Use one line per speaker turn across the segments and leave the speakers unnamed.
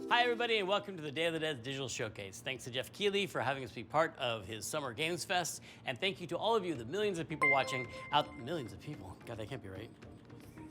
Hi, everybody, and welcome to the Day of the Dead Digital Showcase. Thanks to Jeff Keighley for having us be part of his Summer Games Fest, and thank you to all of you, the millions of people watching out. Millions of people? God, that can't be right.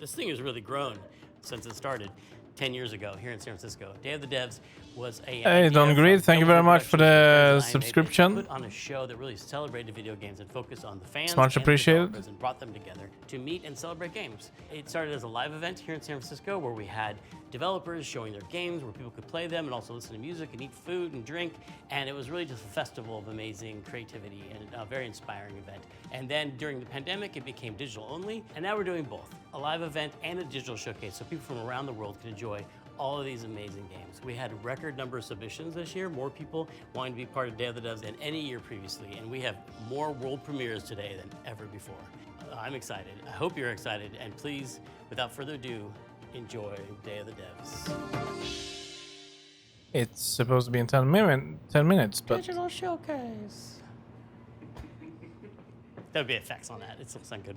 This thing has really grown since it started 10 years ago here in San Francisco. Day of the Devs was a
Hey, Don Greed, thank you very much for the subscription.
Put on a show that really celebrated video games and focused on the fans
It's much
and
appreciated.
the developers and brought them together to meet and celebrate games. It started as a live event here in San Francisco where we had developers showing their games where people could play them and also listen to music and eat food and drink. And it was really just a festival of amazing creativity and a very inspiring event. And then during the pandemic, it became digital only. And now we're doing both, a live event and a digital showcase so people from around the world can enjoy all of these amazing games. We had a record number of submissions this year, more people wanting to be part of Day of the Devs than any year previously, and we have more world premieres today than ever before. I'm excited. I hope you're excited, and please, without further ado, enjoy Day of the Devs.
It's supposed to be in 10 minutes, but...
Digital showcase. There would be effects on that. It still sound good.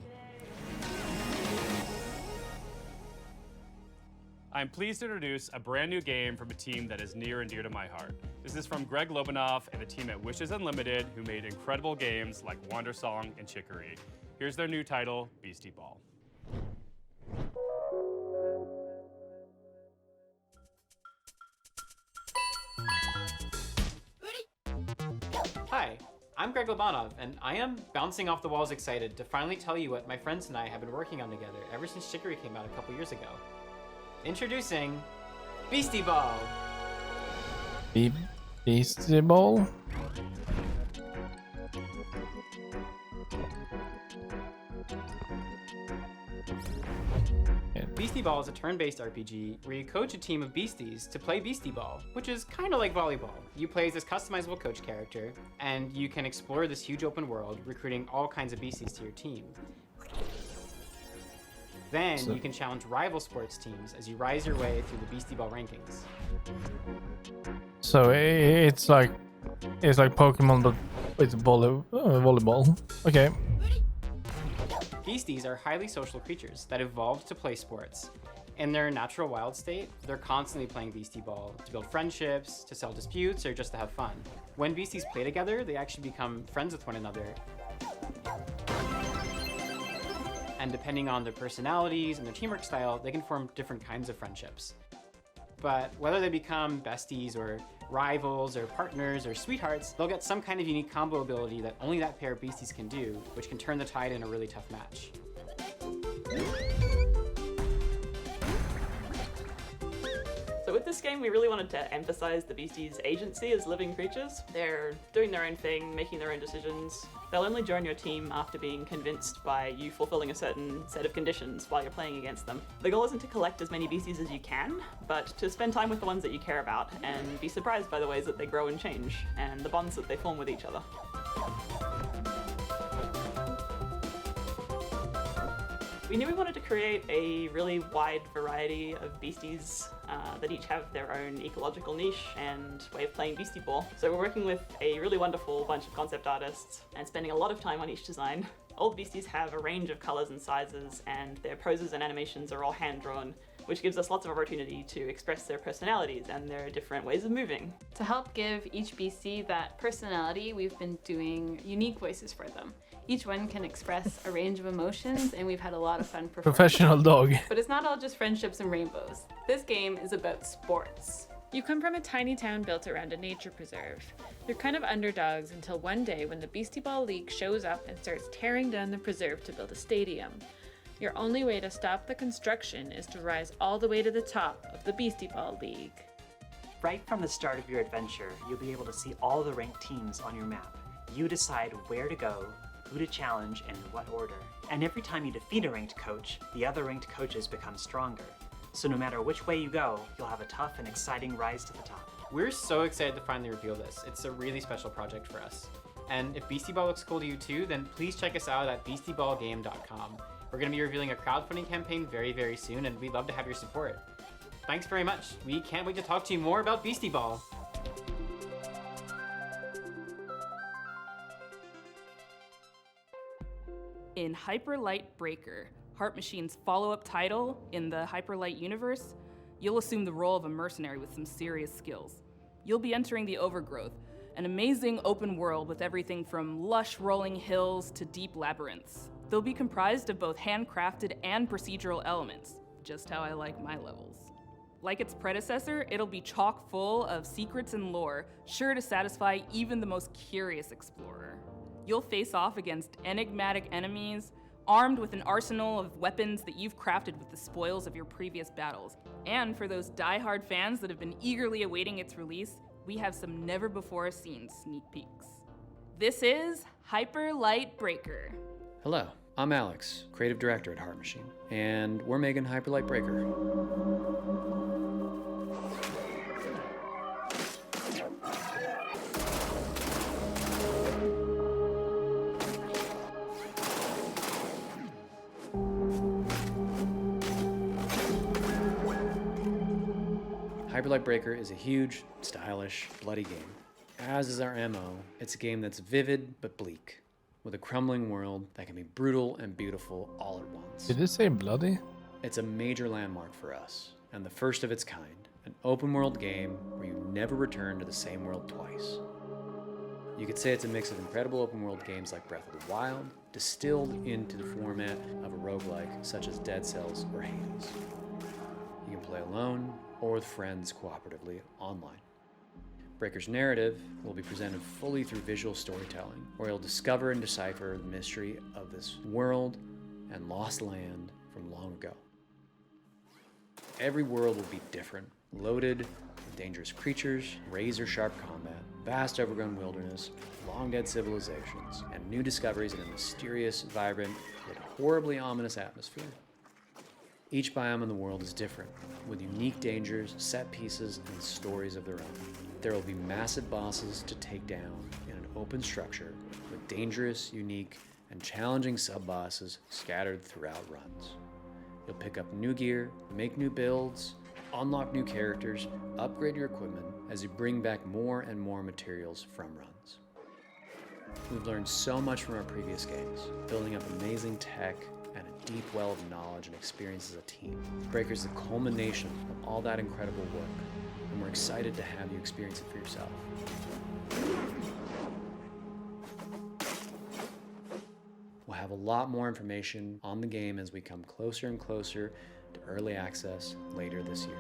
I'm pleased to introduce a brand new game from a team that is near and dear to my heart. This is from Greg Lobanoff and the team at Wishes Unlimited, who made incredible games like Wandersong and Chicory. Here's their new title, Beastie Ball.
Hi, I'm Greg Lobanov, and I am bouncing off the walls excited to finally tell you what my friends and I have been working on together ever since Chicory came out a couple years ago. Introducing Beastie Ball!
Beastie Ball?
Beastie Ball is a turn-based RPG where you coach a team of beasties to play Beastie Ball, which is kind of like volleyball. You play as this customizable coach character, and you can explore this huge open world, recruiting all kinds of beasties to your team. Then you can challenge rival sports teams as you rise your way through the Beastie Ball rankings.
So it's like Pokemon, but it's volleyball. Okay.
Beasties are highly social creatures that evolved to play sports. In their natural wild state, they're constantly playing Beastie Ball to build friendships, to settle disputes, or just to have fun. When beasties play together, they actually become friends with one another. And depending on their personalities and their teamwork style, they can form different kinds of friendships. But whether they become besties or rivals or partners or sweethearts, they'll get some kind of unique combo ability that only that pair of beasties can do, which can turn the tide in a really tough match.
So with this game, we really wanted to emphasize the beasties' agency as living creatures. They're doing their own thing, making their own decisions. They'll only join your team after being convinced by you fulfilling a certain set of conditions while you're playing against them. The goal isn't to collect as many beasties as you can, but to spend time with the ones that you care about and be surprised by the ways that they grow and change, and the bonds that they form with each other. We knew we wanted to create a really wide variety of beasties that each have their own ecological niche and way of playing Beastie Ball. So we're working with a really wonderful bunch of concept artists and spending a lot of time on each design. All the beasties have a range of colors and sizes, and their poses and animations are all hand-drawn, which gives us lots of opportunity to express their personalities and their different ways of moving.
To help give each beastie that personality, we've been doing unique voices for them. Each one can express a range of emotions, and we've had a lot of fun performing.
Professional dog.
But it's not all just friendships and rainbows. This game is about sports.
You come from a tiny town built around a nature preserve. You're kind of underdogs until one day when the Beastie Ball League shows up and starts tearing down the preserve to build a stadium. Your only way to stop the construction is to rise all the way to the top of the Beastie Ball League.
Right from the start of your adventure, you'll be able to see all the ranked teams on your map. You decide where to go, who to challenge, and in what order. And every time you defeat a ranked coach, the other ranked coaches become stronger. So no matter which way you go, you'll have a tough and exciting rise to the top.
We're so excited to finally reveal this. It's a really special project for us. And if Beastie Ball looks cool to you too, then please check us out at beastieballgame.com. We're going to be revealing a crowdfunding campaign very, very soon, and we'd love to have your support. Thanks very much. We can't wait to talk to you more about Beastie Ball.
In Hyperlight Breaker, Heart Machine's follow-up title in the Hyperlight universe, You'll assume the role of a mercenary with some serious skills. You'll be entering the Overgrowth, an amazing open world with everything from lush rolling hills to deep labyrinths. They'll be comprised of both handcrafted and procedural elements, just how I like my levels. Like its predecessor, it'll be chock full of secrets and lore, sure to satisfy even the most curious explorer. You'll face off against enigmatic enemies, armed with an arsenal of weapons that you've crafted with the spoils of your previous battles. And for those die-hard fans that have been eagerly awaiting its release, we have some never-before-seen sneak peeks. This is Hyper Light Breaker.
Hello, I'm Alex, creative director at Heart Machine, and we're making Hyper Light Breaker. Hyper Light Breaker is a huge, stylish, bloody game. As is our MO, it's a game that's vivid but bleak, with a crumbling world that can be brutal and beautiful all at once.
Did it say bloody?
It's a major landmark for us, and the first of its kind, an open world game where you never return to the same world twice. You could say it's a mix of incredible open world games like Breath of the Wild, distilled into the format of a roguelike such as Dead Cells or Hades. You can play alone or with friends cooperatively online. Breaker's narrative will be presented fully through visual storytelling, where you'll discover and decipher the mystery of this world and lost land from long ago. Every world will be different, loaded with dangerous creatures, razor-sharp combat, vast overgrown wilderness, long-dead civilizations, and new discoveries in a mysterious, vibrant, yet horribly ominous atmosphere. Each biome in the world is different, with unique dangers, set pieces, and stories of their own. There will be massive bosses to take down in an open structure with dangerous, unique, and challenging sub-bosses scattered throughout runs. You'll pick up new gear, make new builds, unlock new characters, upgrade your equipment as you bring back more and more materials from runs. We've learned so much from our previous games, building up amazing tech and a deep well of knowledge and experience as a team. Breaker's the culmination of all that incredible work, and we're excited to have you experience it for yourself. We'll have a lot more information on the game as we come closer and closer to early access later this year.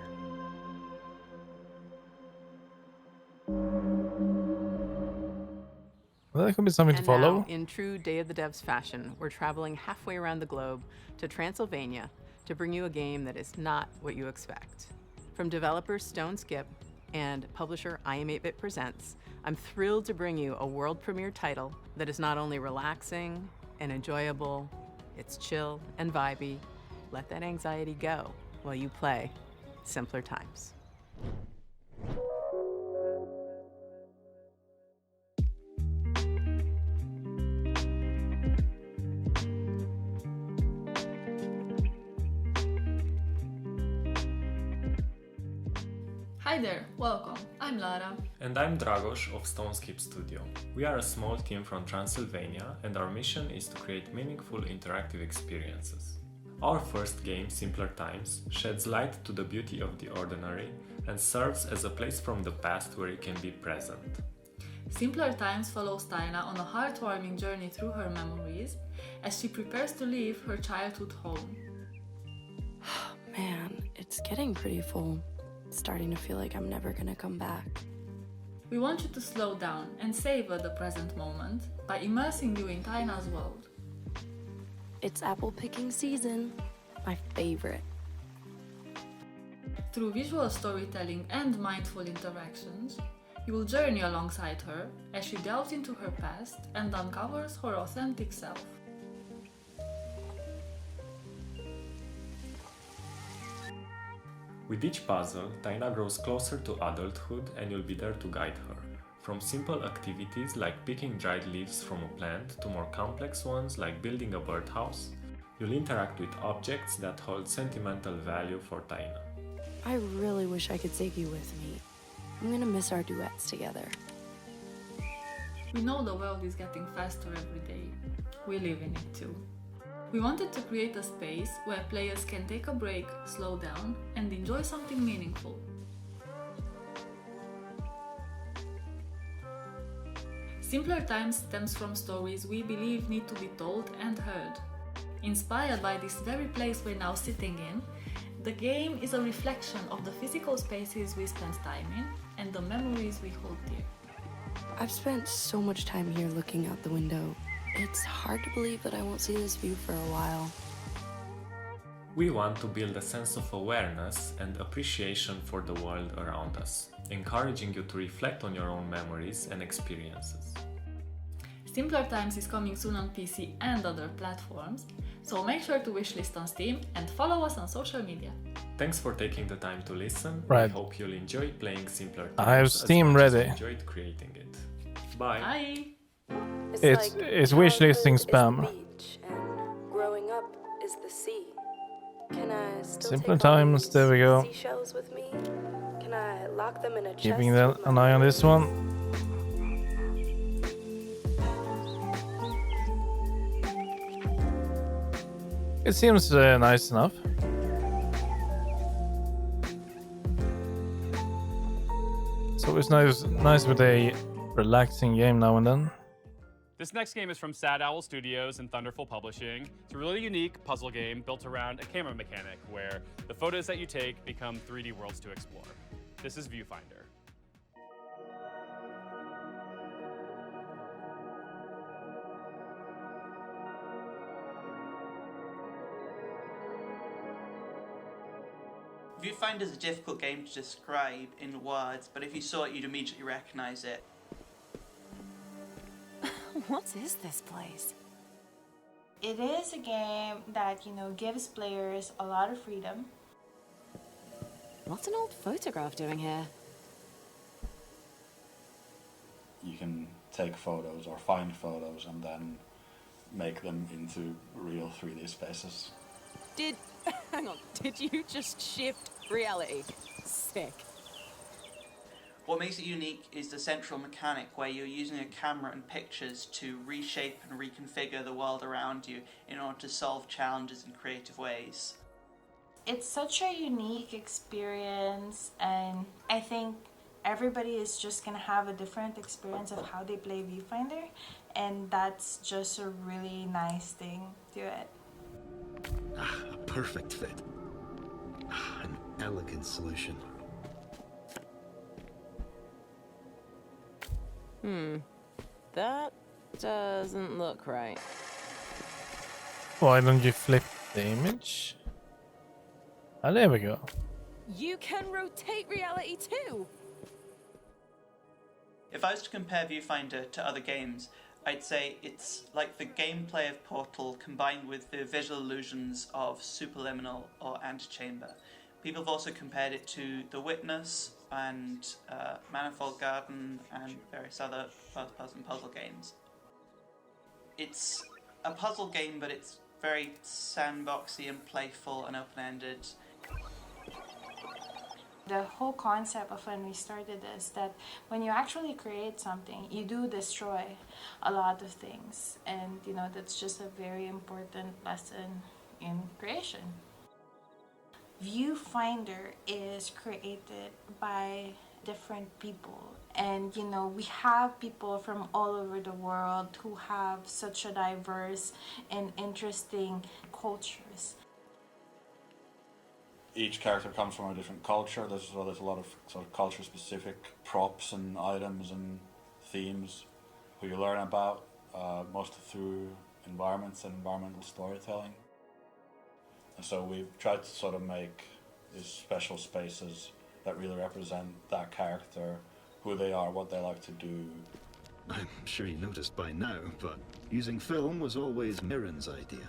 Well, that could be something to
And
follow.
now, in true Day of the Devs fashion, we're traveling halfway around the globe to Transylvania to bring you a game that is not what you expect. From developers Stone Skip and publisher iam8bit Presents, I'm thrilled to bring you a world premiere title that is not only relaxing and enjoyable, it's chill and vibey. Let that anxiety go while you play Simpler Times.
Hi there, welcome. I'm Lara.
And I'm Dragos of Stoneskip Studio. We are a small team from Transylvania, and our mission is to create meaningful interactive experiences. Our first game, Simpler Times, sheds light to the beauty of the ordinary and serves as a place from the past where you can be present.
Simpler Times follows Tyna on a heartwarming journey through her memories as she prepares to leave her childhood home.
Man, it's getting pretty full. Starting to feel like I'm never gonna come back.
We want you to slow down and savor the present moment by immersing you in Tyna's world.
It's apple picking season, my favorite.
Through visual storytelling and mindful interactions, you will journey alongside her as she delves into her past and uncovers her authentic self.
With each puzzle, Tyna grows closer to adulthood and you'll be there to guide her. From simple activities like picking dried leaves from a plant to more complex ones like building a birdhouse, you'll interact with objects that hold sentimental value for Tyna.
I really wish I could take you with me. I'm gonna miss our duets together.
We know the world is getting faster every day. We live in it too. We wanted to create a space where players can take a break, slow down, and enjoy something meaningful. Simpler Times stems from stories we believe need to be told and heard. Inspired by this very place we're now sitting in, the game is a reflection of the physical spaces we spend time in and the memories we hold dear.
I've spent so much time here looking out the window. It's hard to believe that I won't see this view for a while.
We want to build a sense of awareness and appreciation for the world around us, encouraging you to reflect on your own memories and experiences.
Simpler Times is coming soon on PC and other platforms, so make sure to wishlist on Steam and follow us on social media.
Thanks for taking the time to listen.
Right.
We hope you'll enjoy playing Simpler Times
I have
as
Steam
much as
ready.
you enjoyed creating it. Bye.
Bye!
It's wishlisting spam.
Growing up is the sea. Can I still
Simpler
take all
Times,
these
there we go.
seashells with me? Can I lock them in a chest?
Keeping
with
an
my
eye on this one. It seems nice enough. It's always nice with a relaxing game now and then.
This next game is from Sad Owl Studios and Thunderful Publishing. It's a really unique puzzle game built around a camera mechanic where the photos that you take become 3D worlds to explore. This is Viewfinder.
Viewfinder is a difficult game to describe in words, but if you saw it, you'd immediately recognize it.
What is this place?
It is a game that, gives players a lot of freedom.
What's an old photograph doing here?
You can take photos or find photos and then make them into real 3D spaces.
Hang on, did you just shift reality? Sick.
What makes it unique is the central mechanic where you're using a camera and pictures to reshape and reconfigure the world around you in order to solve challenges in creative ways.
It's such a unique experience, and I think everybody is just going to have a different experience of how they play Viewfinder, and that's just a really nice thing to it.
A perfect fit. An elegant solution.
That doesn't look right.
Why don't you flip the image? Ah, there we go.
You can rotate reality too!
If I was to compare Viewfinder to other games, I'd say it's like the gameplay of Portal combined with the visual illusions of Superliminal or Antechamber. People have also compared it to The Witness and Manifold Garden and various other first-person puzzle games. It's a puzzle game, but it's very sandboxy and playful and open-ended.
The whole concept of when we started is that when you actually create something, you do destroy a lot of things. And, that's just a very important lesson in creation. Viewfinder is created by different people. And, we have people from all over the world who have such a diverse and interesting cultures.
Each character comes from a different culture. There's a lot of sort of culture-specific props and items and themes who you learn about, mostly through environments and environmental storytelling. And so we've tried to sort of make these special spaces that really represent that character, who they are, what they like to do.
I'm sure you noticed by now, but using film was always Mirren's idea.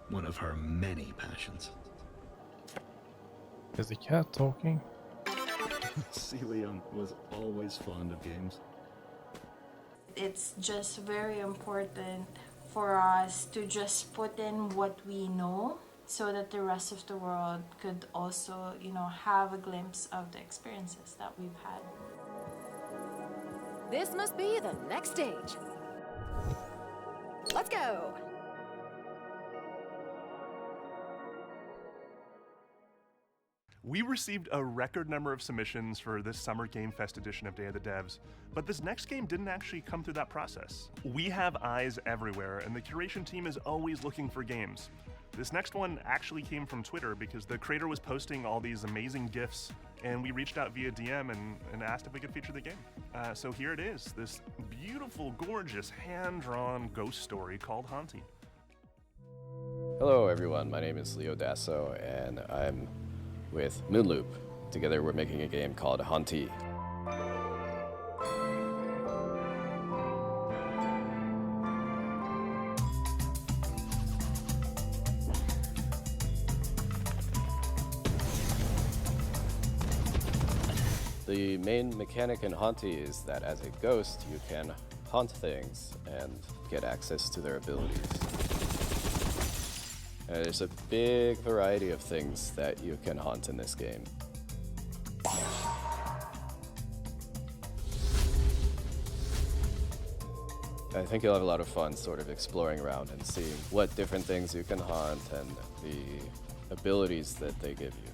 One of her many passions.
Is the cat talking?
Celia was always fond of games.
It's just very important for us to just put in what we know so that the rest of the world could also, have a glimpse of the experiences that we've had.
This must be the next stage. Let's go!
We received a record number of submissions for this Summer Game Fest edition of Day of the Devs, but this next game didn't actually come through that process. We have eyes everywhere, and the curation team is always looking for games. This next one actually came from Twitter because the creator was posting all these amazing GIFs, and we reached out via DM and asked if we could feature the game. So here it is, this beautiful, gorgeous, hand-drawn ghost story called Haunty.
Hello everyone, my name is Leo Dasso, and I'm with Moonloop. Together we're making a game called Haunty. The main mechanic in Haunty is that as a ghost you can haunt things and get access to their abilities. There's a big variety of things that you can haunt in this game. I think you'll have a lot of fun sort of exploring around and seeing what different things you can haunt and the abilities that they give you.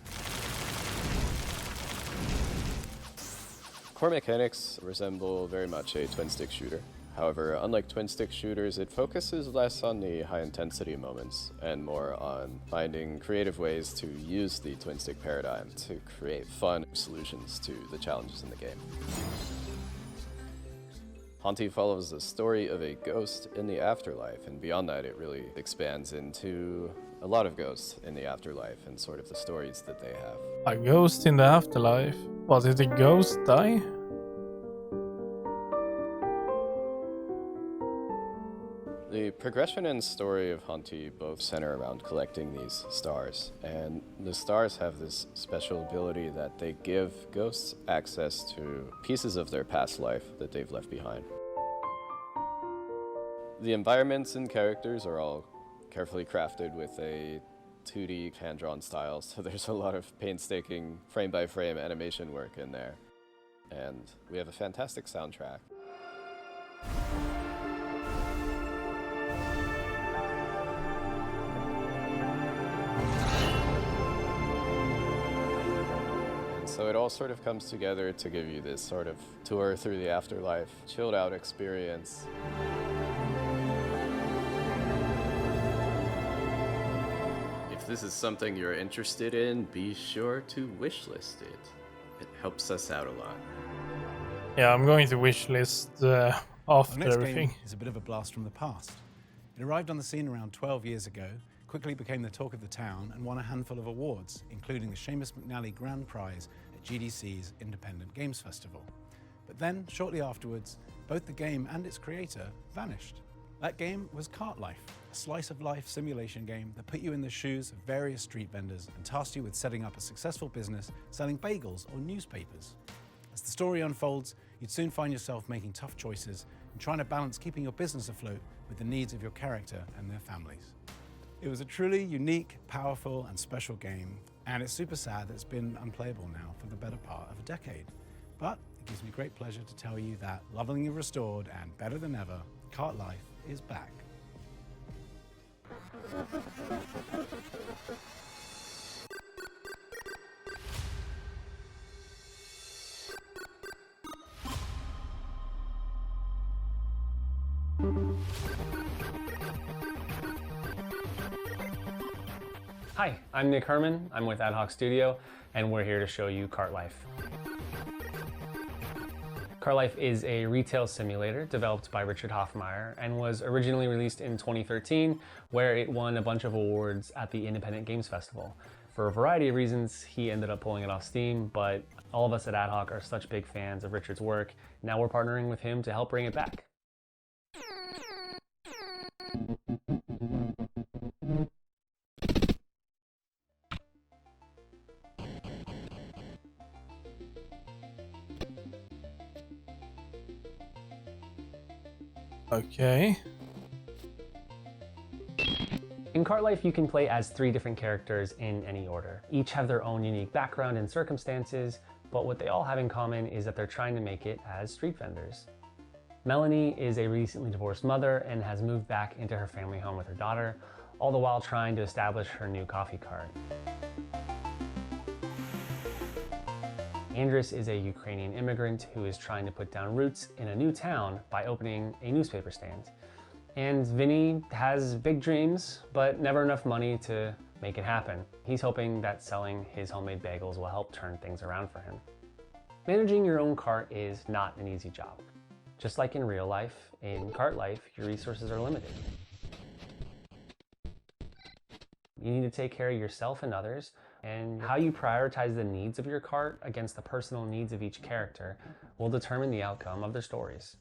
Core mechanics resemble very much a twin-stick shooter. However, unlike twin-stick shooters, it focuses less on the high-intensity moments and more on finding creative ways to use the twin-stick paradigm to create fun solutions to the challenges in the game. Haunty follows the story of a ghost in the afterlife, and beyond that it really expands into a lot of ghosts in the afterlife and sort of the stories that they have.
A ghost in the afterlife? Was it a ghost die?
The progression and story of Haunty both center around collecting these stars, and the stars have this special ability that they give ghosts access to pieces of their past life that they've left behind. The environments and characters are all carefully crafted with a 2D hand-drawn style, so there's a lot of painstaking frame-by-frame animation work in there. And we have a fantastic soundtrack. So it all sort of comes together to give you this sort of tour through the afterlife, chilled out experience. If this is something you're interested in, be sure to wishlist it. It helps us out a lot.
Yeah, I'm going to wishlist after
Our next
everything.
game is a bit of a blast from the past. It arrived on the scene around 12 years ago, quickly became the talk of the town, and won a handful of awards, including the Seamus McNally Grand Prize at GDC's Independent Games Festival. But then, shortly afterwards, both the game and its creator vanished. That game was Cart Life, a slice-of-life simulation game that put you in the shoes of various street vendors and tasked you with setting up a successful business selling bagels or newspapers. As the story unfolds, you'd soon find yourself making tough choices and trying to balance keeping your business afloat with the needs of your character and their families. It was a truly unique, powerful, and special game, and it's super sad that it's been unplayable now for the better part of a decade. But it gives me great pleasure to tell you that, lovingly restored and better than ever, Cart Life is back.
Hi, I'm Nick Herman. I'm with Ad Hoc Studio, and we're here to show you Cart Life. Cart Life is a retail simulator developed by Richard Hoffmeyer and was originally released in 2013, where it won a bunch of awards at the Independent Games Festival. For a variety of reasons, he ended up pulling it off Steam, but all of us at Ad Hoc are such big fans of Richard's work. Now we're partnering with him to help bring it back.
Okay.
In Cart Life, you can play as 3 different characters in any order. Each have their own unique background and circumstances, but what they all have in common is that they're trying to make it as street vendors. Melanie is a recently divorced mother and has moved back into her family home with her daughter, all the while trying to establish her new coffee cart. Andris is a Ukrainian immigrant who is trying to put down roots in a new town by opening a newspaper stand. And Vinny has big dreams, but never enough money to make it happen. He's hoping that selling his homemade bagels will help turn things around for him. Managing your own cart is not an easy job. Just like in real life, in cart life, your resources are limited. You need to take care of yourself and others, and how you prioritize the needs of your cart against the personal needs of each character will determine the outcome of their stories.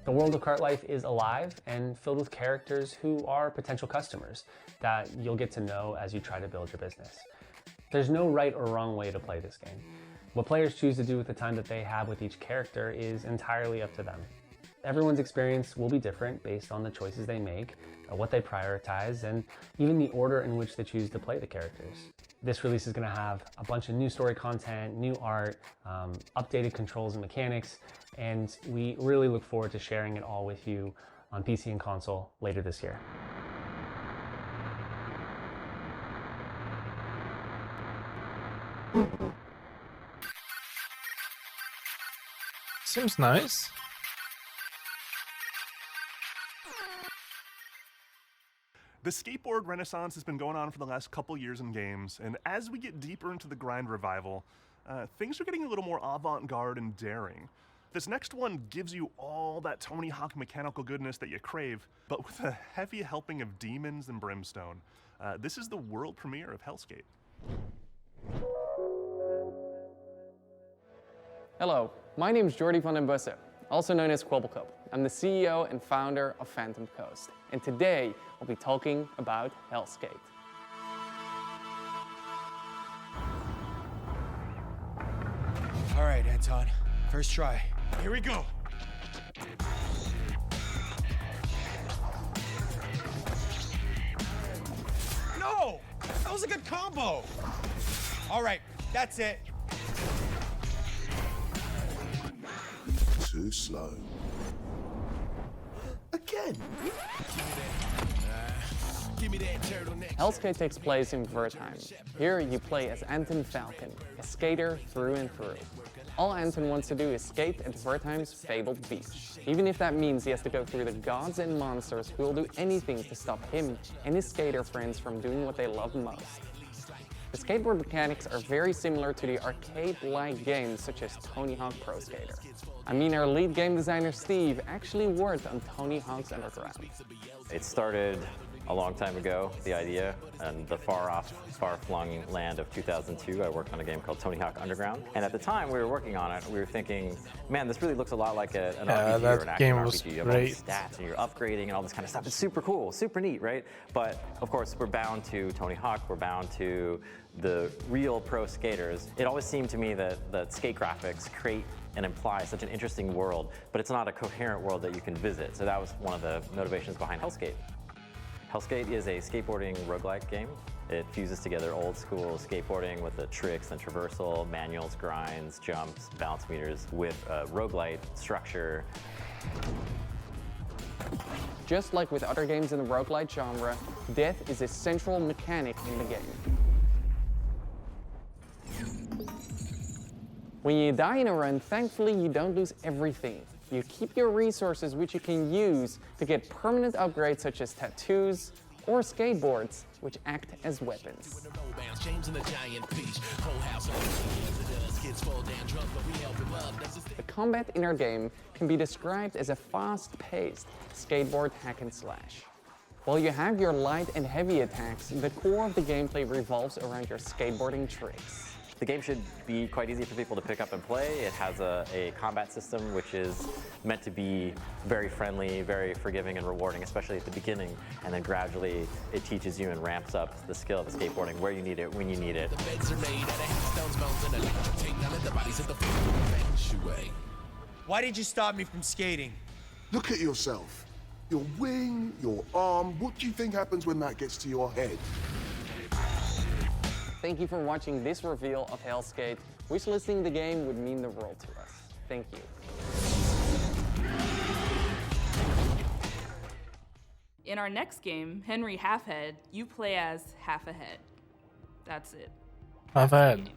The world of Cart Life is alive and filled with characters who are potential customers that you'll get to know as you try to build your business. There's no right or wrong way to play this game. What players choose to do with the time that they have with each character is entirely up to them. Everyone's experience will be different based on the choices they make, what they prioritize, and even the order in which they choose to play the characters. This release is going to have a bunch of new story content, new art, updated controls and mechanics, and we really look forward to sharing it all with you on PC and console later this year.
Seems nice.
The skateboard renaissance has been going on for the last couple years in games, and as we get deeper into the grind revival, things are getting a little more avant-garde and daring. This next one gives you all that Tony Hawk mechanical goodness that you crave, but with a heavy helping of demons and brimstone. This is the world premiere of Hellskate.
Hello, my name is Jordi van den Bussen, also known as Kwobbelkop. I'm the CEO and founder of Phantom Coast, and today we'll be talking about Hellskate.
All right, Anton, first try. Here we go. No! That was a good combo! All right, that's it.
Too slow. Again.
Hellskate takes place in Wertheim. Here you play as Anton Falcon, a skater through and through. All Anton wants to do is skate at Wertheim's fabled beach, even if that means he has to go through the gods and monsters who will do anything to stop him and his skater friends from doing what they love most. The skateboard mechanics are very similar to the arcade-like games such as Tony Hawk Pro Skater. I mean, our lead game designer Steve actually worked on Tony Hawk's Underground.
It started a long time ago, the idea, and the far-off, far-flung land of 2002, I worked on a game called Tony Hawk Underground. And at the time we were working on it, we were thinking, man, this really looks a lot like an RPG or an action RPG. You have all these stats and you're upgrading and all this kind of stuff. It's super cool, super neat, right? But of course, we're bound to Tony Hawk, we're bound to the real pro skaters. It always seemed to me that skate graphics create and imply such an interesting world, but it's not a coherent world that you can visit. So that was one of the motivations behind Hellskate. Hellskate is a skateboarding roguelike game. It fuses together old school skateboarding with the tricks and traversal, manuals, grinds, jumps, balance meters with a roguelite structure.
Just like with other games in the roguelite genre, death is a central mechanic in the game. When you die in a run, thankfully you don't lose everything. You keep your resources which you can use to get permanent upgrades such as tattoos or skateboards, which act as weapons. The combat in our game can be described as a fast-paced skateboard hack and slash. While you have your light and heavy attacks, the core of the gameplay revolves around your skateboarding tricks.
The game should be quite easy for people to pick up and play. It has a combat system which is meant to be very friendly, very forgiving and rewarding, especially at the beginning. And then gradually it teaches you and ramps up the skill of the skateboarding, where you need it, when you need it.
Why did you stop me from skating?
Look at yourself. Your wing, your arm. What do you think happens when that gets to your head?
Thank you for watching this reveal of Hellskate. Wishlisting the game would mean the world to us. Thank you.
In our next game, Henry Halfhead, you play as Half a Head. That's it.
Half-head.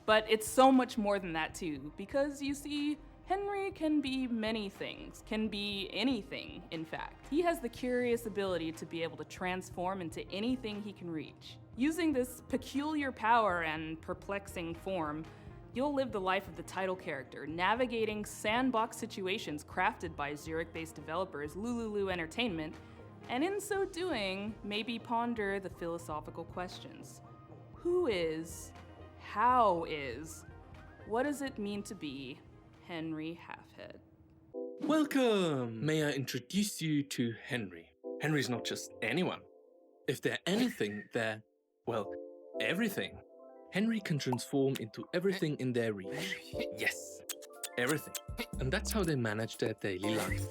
But it's so much more than that too, because you see, Henry can be many things, can be anything, in fact. He has the curious ability to be able to transform into anything he can reach. Using this peculiar power and perplexing form, you'll live the life of the title character, navigating sandbox situations crafted by Zurich-based developers Lululu Entertainment, and in so doing, maybe ponder the philosophical questions. Who is? How is? What does it mean to be Henry Halfhead?
Welcome! May I introduce you to Henry? Henry's not just anyone. If they're anything, they're, well, everything. Henry can transform into everything in their reach. Yes, everything. And that's how they manage their daily life.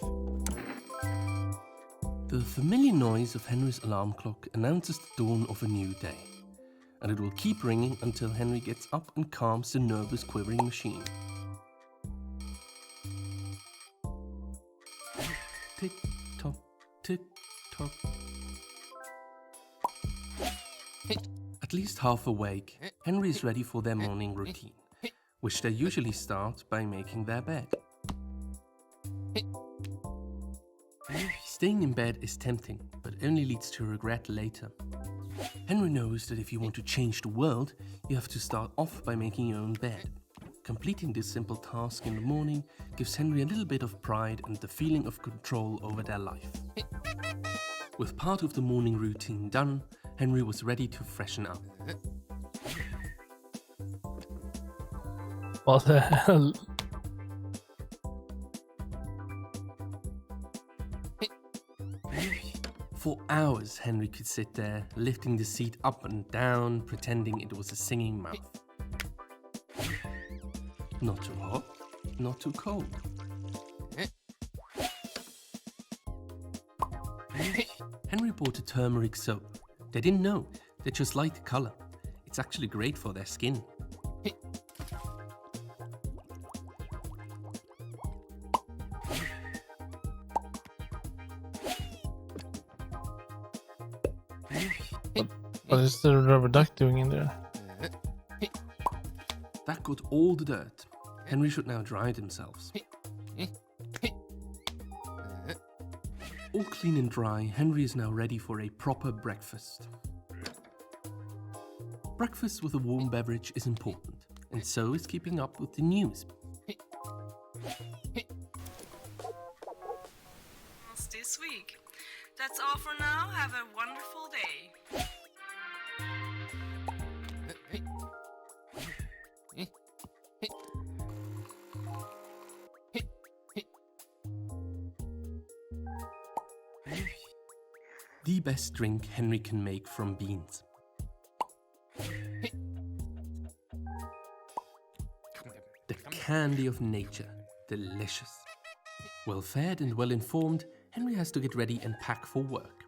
The familiar noise of Henry's alarm clock announces the dawn of a new day, and it will keep ringing until Henry gets up and calms the nervous, quivering machine. Tick-tock, tick-tock. At least half awake, Henry is ready for their morning routine, which they usually start by making their bed. Staying in bed is tempting, but only leads to regret later. Henry knows that if you want to change the world, you have to start off by making your own bed. Completing this simple task in the morning gives Henry a little bit of pride and the feeling of control over their life. With part of the morning routine done, Henry was ready to freshen up.
What the hell?
For hours, Henry could sit there, lifting the seat up and down, pretending it was a singing mouth. Not too hot, not too cold. Henry bought a turmeric soap. They didn't know, they just liked the color. It's actually great for their skin.
What is the rubber duck doing in there?
That got all the dirt. Henry should now dry themselves. All clean and dry, Henry is now ready for a proper breakfast. Breakfast with a warm beverage is important, and so is keeping up with the news.
This week. That's all for now. Have a wonderful day.
The best drink Henry can make from beans. The candy of nature, delicious. Well fed and well informed, Henry has to get ready and pack for work.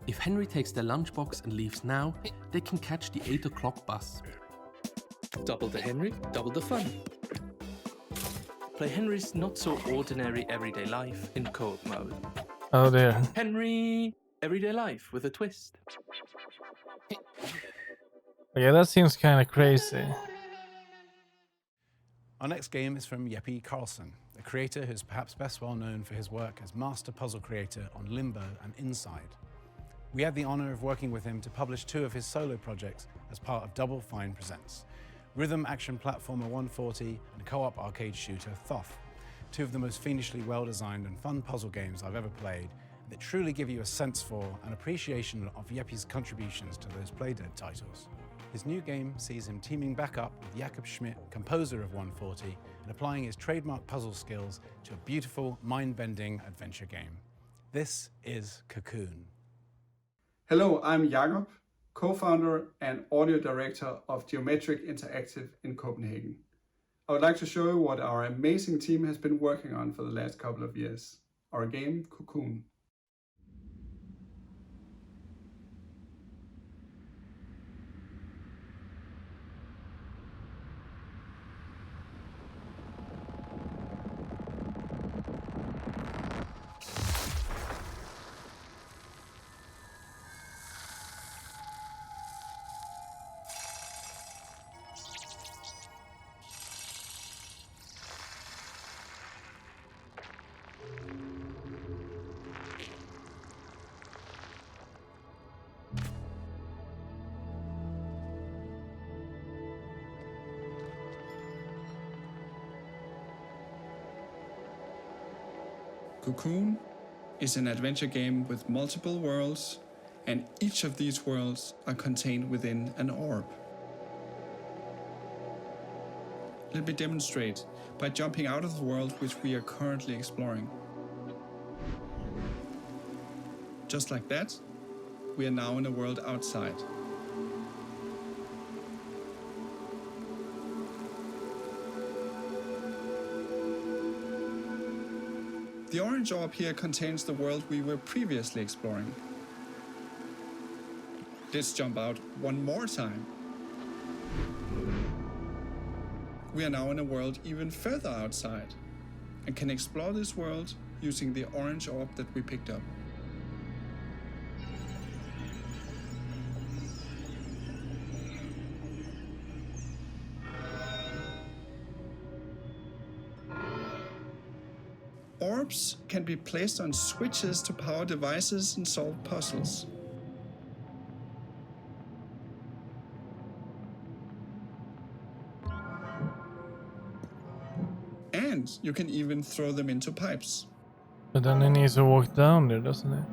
If Henry takes their lunchbox and leaves now, they can catch the 8 o'clock bus.
Double the Henry, double the fun. Play Henry's not-so-ordinary everyday life in co-op mode.
Oh dear.
Henry, everyday life with a twist.
Yeah, that seems kind of crazy.
Our next game is from Jeppe Carlsen, a creator who's perhaps best well known for his work as master puzzle creator on Limbo and Inside. We had the honor of working with him to publish 2 of his solo projects as part of Double Fine Presents: rhythm action platformer 140 and co-op arcade shooter Thoth, 2 of the most fiendishly well-designed and fun puzzle games I've ever played that truly give you a sense for and appreciation of Jeppe's contributions to those Playdead titles. His new game sees him teaming back up with Jakob Schmidt, composer of 140, and applying his trademark puzzle skills to a beautiful, mind-bending adventure game. This is Cocoon.
Hello, I'm Jakob, co-founder and audio director of Geometric Interactive in Copenhagen. I would like to show you what our amazing team has been working on for the last couple of years. Our game, Cocoon. Cocoon is an adventure game with multiple worlds, and each of these worlds are contained within an orb. Let me demonstrate by jumping out of the world which we are currently exploring. Just like that, we are now in a world outside. The orange orb here contains the world we were previously exploring. Let's jump out one more time. We are now in a world even further outside and can explore this world using the orange orb that we picked up. Orbs can be placed on switches to power devices and solve puzzles. And you can even throw them into pipes.
But then it needs to walk down there, doesn't it?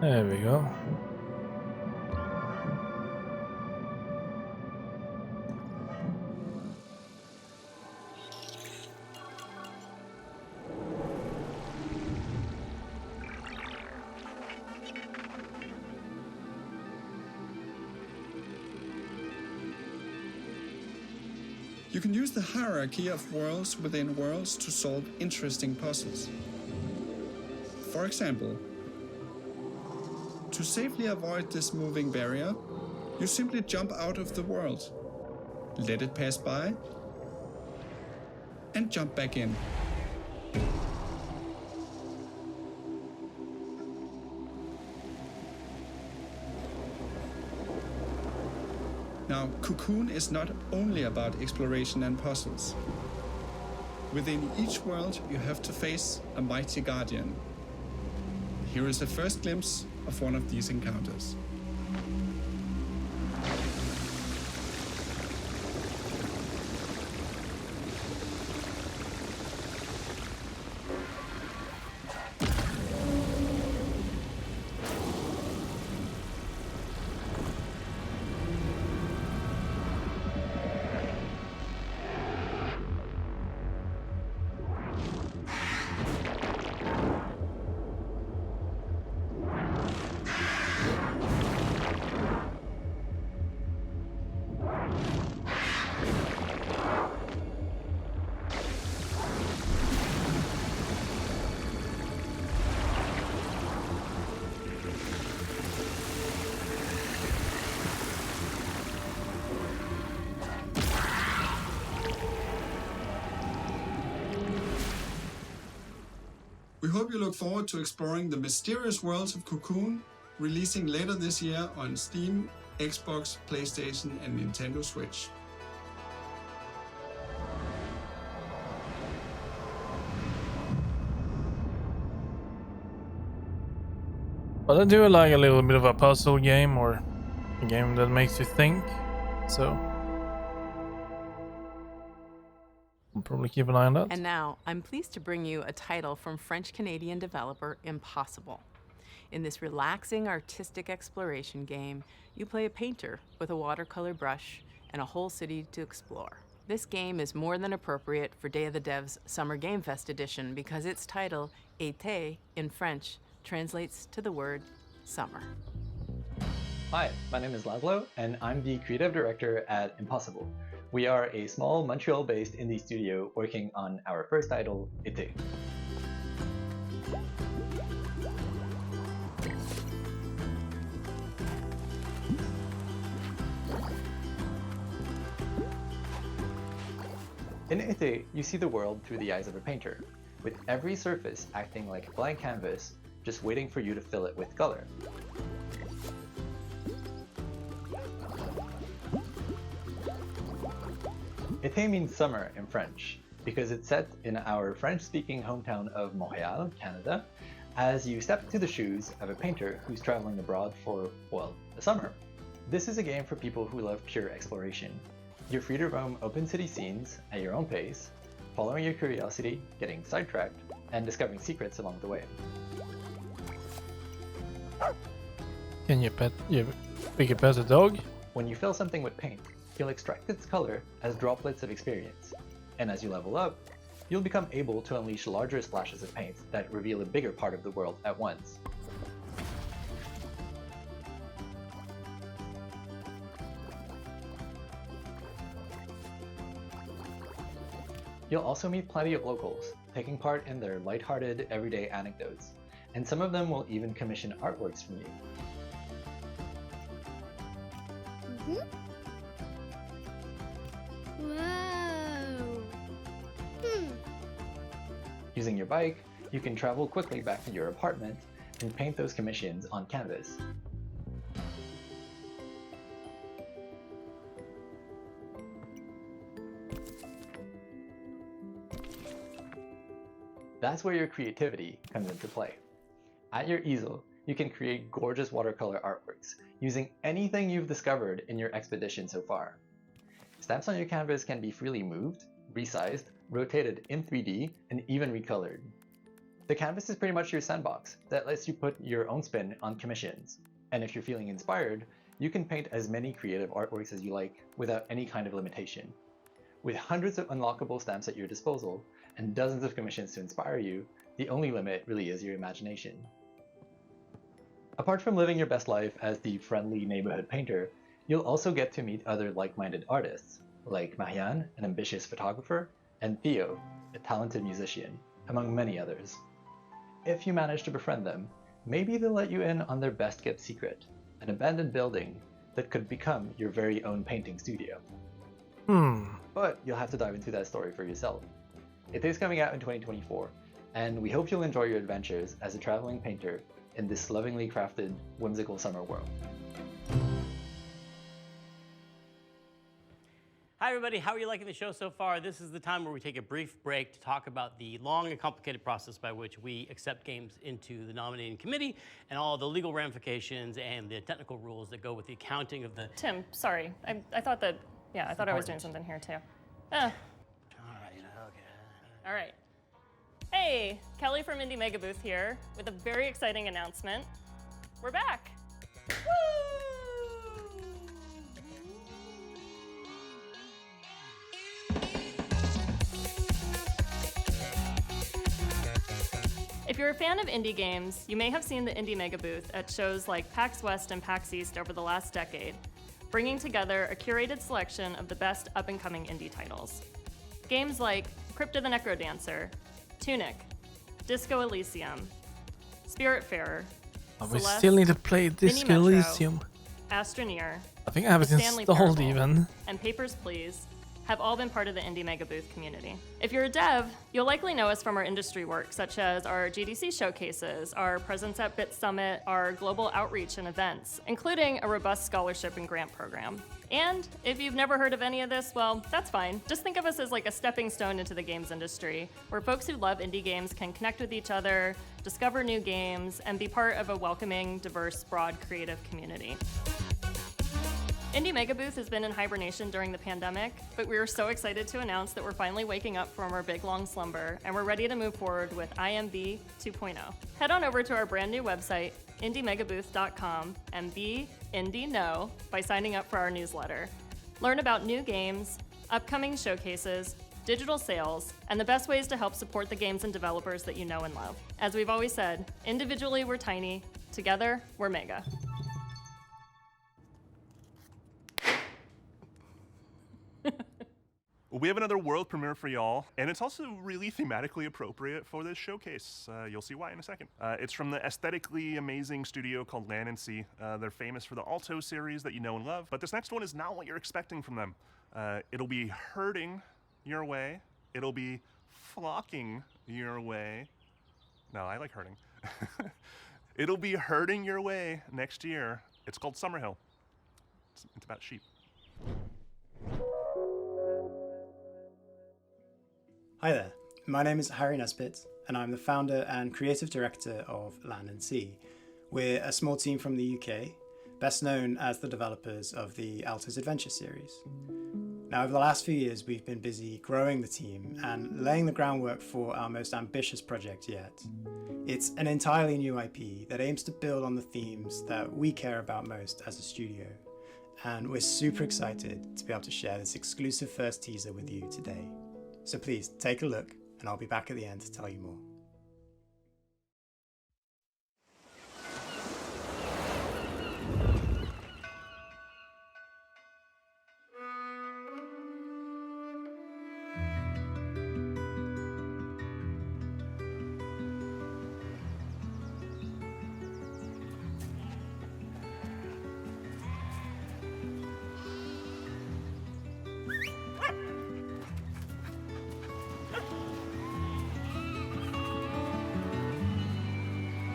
There we go.
You can use the hierarchy of worlds within worlds to solve interesting puzzles. For example, to safely avoid this moving barrier, you simply jump out of the world, let it pass by, and jump back in. Now, Cocoon is not only about exploration and puzzles. Within each world, you have to face a mighty guardian. Here is a first glimpse of one of these encounters. We hope you look forward to exploring the mysterious worlds of Cocoon, releasing later this year on Steam, Xbox, PlayStation, and Nintendo Switch.
But I do like a little bit of a puzzle game or a game that makes you think, so I'll probably keep an eye on that.
And now, I'm pleased to bring you a title from French-Canadian developer Impossible. In this relaxing artistic exploration game, you play a painter with a watercolor brush and a whole city to explore. This game is more than appropriate for Day of the Devs Summer Game Fest edition because its title, Été, in French, translates to the word summer.
Hi, my name is Laszlo, and I'm the creative director at Impossible. We are a small Montreal-based indie studio working on our first title, Été. In Été, you see the world through the eyes of a painter, with every surface acting like a blank canvas, just waiting for you to fill it with color. Été means summer in French, because it's set in our French-speaking hometown of Montreal, Canada, as you step into the shoes of a painter who's traveling abroad for, well, the summer. This is a game for people who love pure exploration. You're free to roam open city scenes at your own pace, following your curiosity, getting sidetracked, and discovering secrets along the way.
Can you pick a pet a dog?
When you fill something with paint, you'll extract its color as droplets of experience. And as you level up, you'll become able to unleash larger splashes of paint that reveal a bigger part of the world at once. You'll also meet plenty of locals, taking part in their lighthearted, everyday anecdotes, and some of them will even commission artworks from you.
Whoa!
Using your bike, you can travel quickly back to your apartment and paint those commissions on canvas. That's where your creativity comes into play. At your easel, you can create gorgeous watercolor artworks using anything you've discovered in your expedition so far. Stamps on your canvas can be freely moved, resized, rotated in 3D, and even recolored. The canvas is pretty much your sandbox that lets you put your own spin on commissions. And if you're feeling inspired, you can paint as many creative artworks as you like without any kind of limitation. With hundreds of unlockable stamps at your disposal, and dozens of commissions to inspire you, the only limit really is your imagination. Apart from living your best life as the friendly neighborhood painter, you'll also get to meet other like-minded artists, like Marianne, an ambitious photographer, and Theo, a talented musician, among many others. If you manage to befriend them, maybe they'll let you in on their best-kept secret, an abandoned building that could become your very own painting studio. But you'll have to dive into that story for yourself. It is coming out in 2024, and we hope you'll enjoy your adventures as a traveling painter in this lovingly crafted, whimsical summer world.
Hi everybody, how are you liking the show so far? This is the time where we take a brief break to talk about the long and complicated process by which we accept games into the nominating committee and all the legal ramifications and the technical rules that go with the accounting of the...
Tim, sorry. I thought that, yeah, I thought I was doing something here too. All right. Hey, Kelly from Indie Mega Booth here with a very exciting announcement. We're back. If you're a fan of indie games, you may have seen the Indie Mega Booth at shows like PAX West and PAX East over the last decade, bringing together a curated selection of the best up-and-coming indie titles. Games like Crypt of the Necrodancer, Tunic, Disco Elysium, Spiritfarer,
We
Celeste,
still need to play Disco
Mini Metro,
Elysium.
Astroneer,
I think I have it
Stanley
installed
Parable,
even.
and Papers, Please have all been part of the Indie Mega Booth community. If you're a dev, you'll likely know us from our industry work, such as our GDC showcases, our presence at Bit Summit, our global outreach and events, including a robust scholarship and grant program. And if you've never heard of any of this, well, that's fine. Just think of us as like a stepping stone into the games industry, where folks who love indie games can connect with each other, discover new games, and be part of a welcoming, diverse, broad, creative community. Indie Mega Booth has been in hibernation during the pandemic, but we are so excited to announce that we're finally waking up from our big long slumber, and we're ready to move forward with IMB 2.0. Head on over to our brand new website, indiemegabooth.com, and be Indie Know by signing up for our newsletter. Learn about new games, upcoming showcases, digital sales, and the best ways to help support the games and developers that you know and love. As we've always said, individually we're tiny, together we're mega.
We have another world premiere for y'all, and it's also really thematically appropriate for this showcase. You'll see why in a second. It's from the aesthetically amazing studio called Land and Sea. They're famous for the Alto series that you know and love, but this next one is not what you're expecting from them. It'll be herding your way. It'll be flocking your way. No, I like herding. It'll be herding your way next year. It's called Summerhill. It's about sheep.
Hi there, my name is Harry Nesbitt, and I'm the founder and creative director of Land and Sea. We're a small team from the UK, best known as the developers of the Alto's Adventure series. Now, over the last few years, we've been busy growing the team and laying the groundwork for our most ambitious project yet. It's an entirely new IP that aims to build on the themes that we care about most as a studio. And we're super excited to be able to share this exclusive first teaser with you today. So please take a look, and I'll be back at the end to tell you more.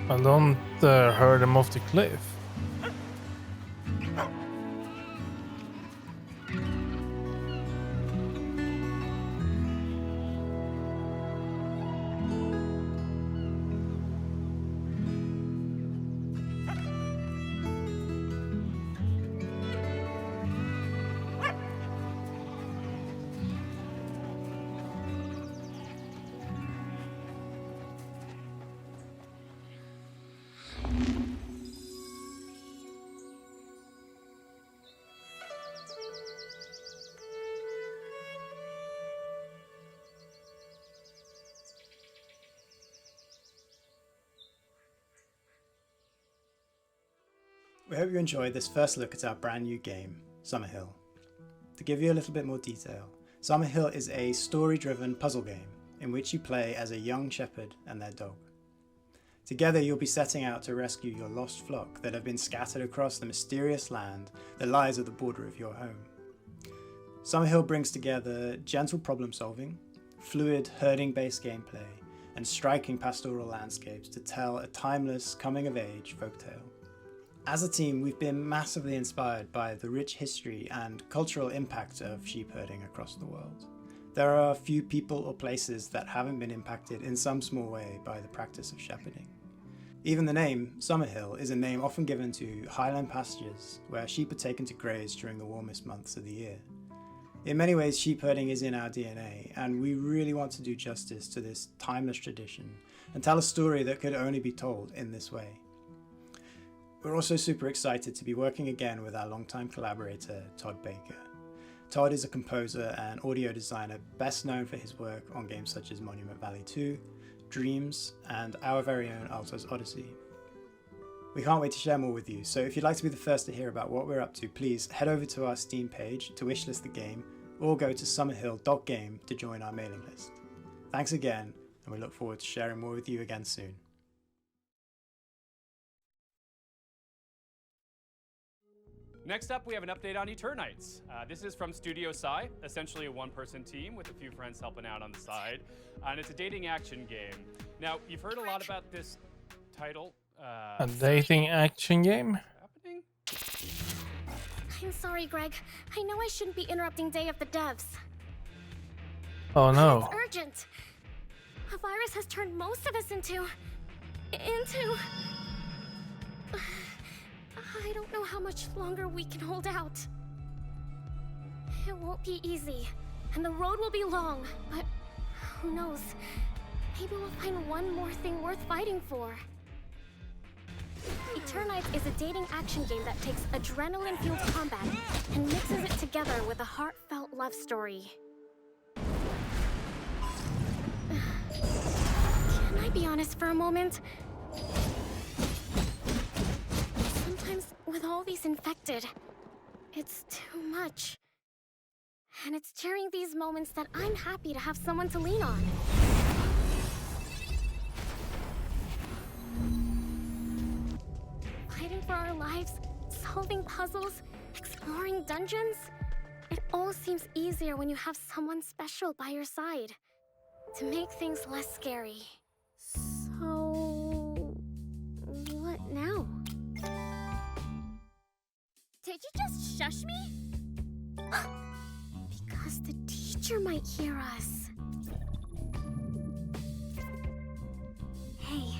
I don't herd him off the cliff. We hope you enjoyed this first look at our brand new game, Summerhill. To give you a little bit more detail, Summerhill is a story-driven puzzle game in which you play as a young shepherd and their dog. Together you'll be setting out to rescue your lost flock that have been scattered across the mysterious land that lies at the border of your home. Summerhill brings together gentle problem solving, fluid herding-based gameplay, and striking pastoral landscapes to tell a timeless coming-of-age folktale. As a team, we've been massively inspired by the rich history and cultural impact of sheep herding across the world. There are few people or places that haven't been impacted in some small way by the practice of shepherding. Even the name, Summerhill, is a name often given to highland pastures where sheep are taken to graze during the warmest months of the year. In many ways, sheep herding is in our DNA, and we really want to do justice to this timeless tradition and tell a story that could only be told in this way. We're also super excited to be working again with our longtime collaborator, Todd Baker. Todd is a composer and audio designer best known for his work on games such as Monument Valley 2, Dreams, and our very own Alto's Odyssey. We can't wait to share more with you, so if you'd like to be the first to hear about what we're up to, please head over to our Steam page to wishlist the game, or go to summerhill.game to join our mailing list. Thanks again, and we look forward to sharing more with you again soon.
Next up, we have an update on Eternites. This is from Studio Psy, essentially a one-person team with a few friends helping out on the side. And it's a dating action game. Now, you've heard a lot about this title.
A dating action game?
Happening?
I'm sorry, Greg. I know I shouldn't be interrupting Day of the Devs.
Oh no.
It's urgent. A virus has turned most of us into... I don't know how much longer we can hold out. It won't be easy, and the road will be long, but who knows? Maybe we'll find one more thing worth fighting for. Eternites is a dating action game that takes adrenaline-fueled combat and mixes it together with a heartfelt love story. Can I be honest for a moment? Sometimes, with all these infected, it's too much. And it's during these moments that I'm happy to have someone to lean on. Fighting for our lives, solving puzzles, exploring dungeons. It all seems easier when you have someone special by your side to make things less scary. So, what now? Did you just shush me? Because the teacher might hear us. Hey.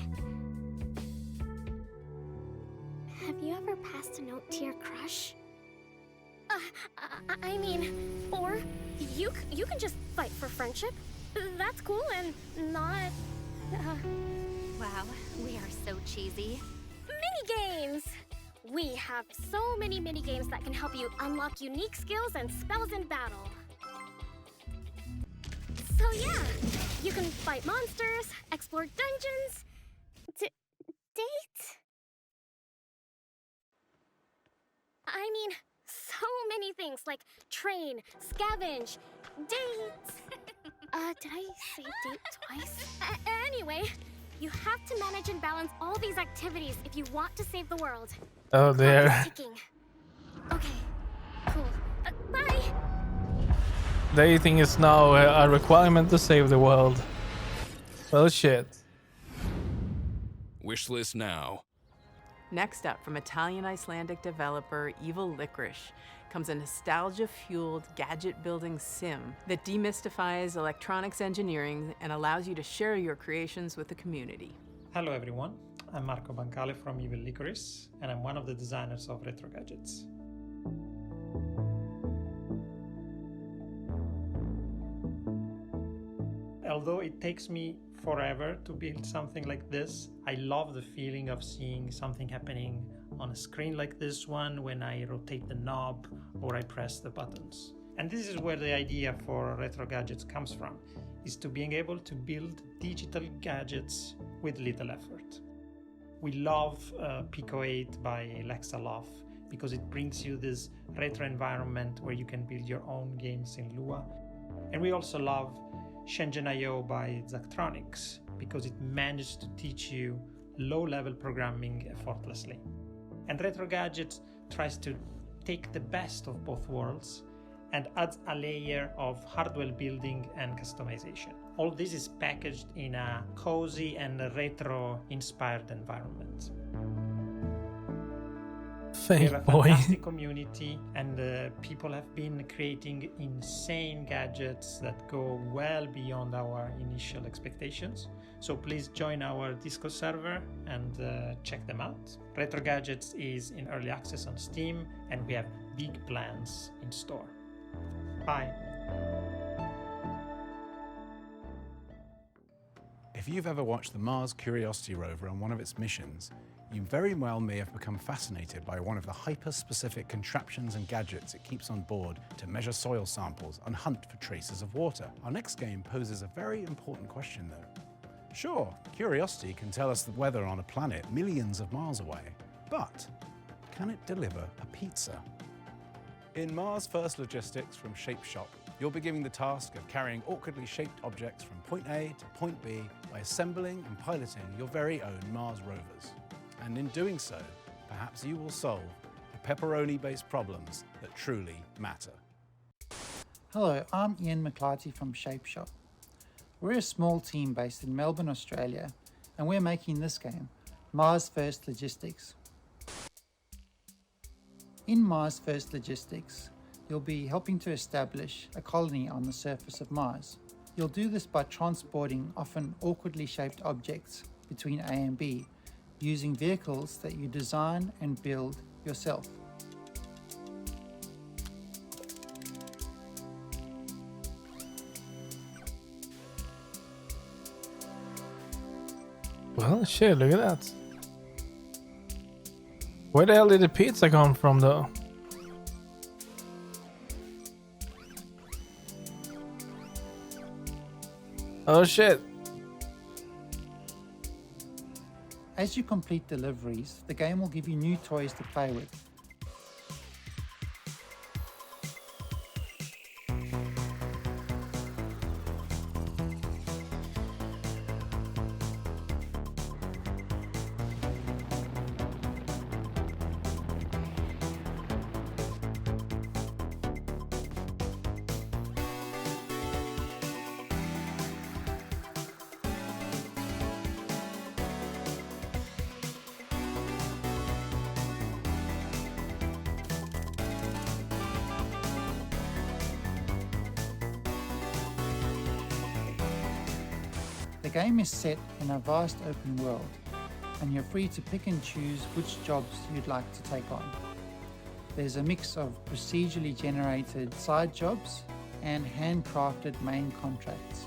Have you ever passed a note to your crush? I mean, or you can just fight for friendship. That's cool and not...
Wow, we are so cheesy.
Mini-games! We have so many mini-games that can help you unlock unique skills and spells in battle. So yeah, you can fight monsters, explore dungeons, date? I mean, so many things like train, scavenge, date. Did I say date twice? Anyway, you have to manage and balance all these activities if you want to save the world.
Oh, there.
Okay, cool. Bye!
Dating is now a requirement to save the world. Well, shit.
Wishlist now.
Next up, from Italian-Icelandic developer Evil Licorice, comes a nostalgia-fueled gadget-building sim that demystifies electronics engineering and allows you to share your creations with the community.
Hello everyone, I'm Marco Bancale from Evil Licorice, and I'm one of the designers of Retro Gadgets. Although it takes me forever to build something like this, I love the feeling of seeing something happening on a screen like this one when I rotate the knob or I press the buttons. And this is where the idea for Retro Gadgets comes from, is to being able to build digital gadgets with little effort. We love Pico 8 by Lexaloff because it brings you this retro environment where you can build your own games in Lua. And we also love Shenzhen.io by Zachtronics because it managed to teach you low-level programming effortlessly. And Retro Gadgets tries to take the best of both worlds and adds a layer of hardware building and customization. All this is packaged in a cozy and retro-inspired environment. We have a fantastic community, and people have been creating insane gadgets that go well beyond our initial expectations. So please join our Discord server and check them out. Retro Gadgets is in early access on Steam, and we have big plans in store. Bye.
If you've ever watched the Mars Curiosity rover on one of its missions, you very well may have become fascinated by one of the hyper-specific contraptions and gadgets it keeps on board to measure soil samples and hunt for traces of water. Our next game poses a very important question though. Sure, Curiosity can tell us the weather on a planet millions of miles away, but can it deliver a pizza? In Mars First Logistics from Shape Shop, you'll be given the task of carrying awkwardly shaped objects from point A to point B by assembling and piloting your very own Mars rovers. And in doing so, perhaps you will solve the pepperoni-based problems that truly matter.
Hello, I'm Ian McClarty from Shape Shop. We're a small team based in Melbourne, Australia, and we're making this game, Mars First Logistics. In Mars First Logistics, you'll be helping to establish a colony on the surface of Mars. You'll do this by transporting often awkwardly shaped objects between A and B, using vehicles that you design and build yourself.
Well, shit, look at that. Where the hell did the pizza come from, though? Oh, shit.
As you complete deliveries, the game will give you new toys to play with. game is set in a vast open world, and you're free to pick and choose which jobs you'd like to take on. There's a mix of procedurally generated side jobs and handcrafted main contracts.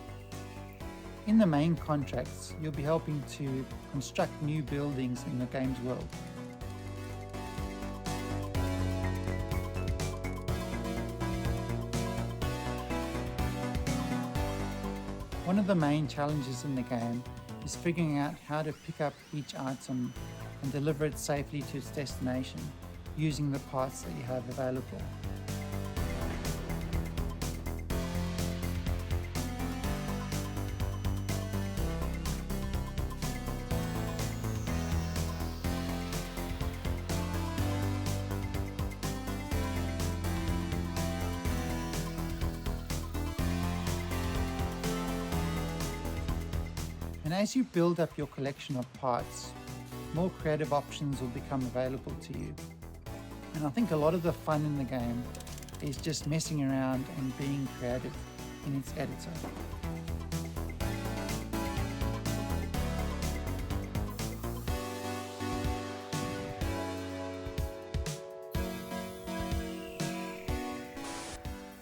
In the main contracts, you'll be helping to construct new buildings in the game's world. One of the main challenges in the game is figuring out how to pick up each item and deliver it safely to its destination using the parts that you have available. And as you build up your collection of parts, more creative options will become available to you. And I think a lot of the fun in the game is just messing around and being creative in its editor.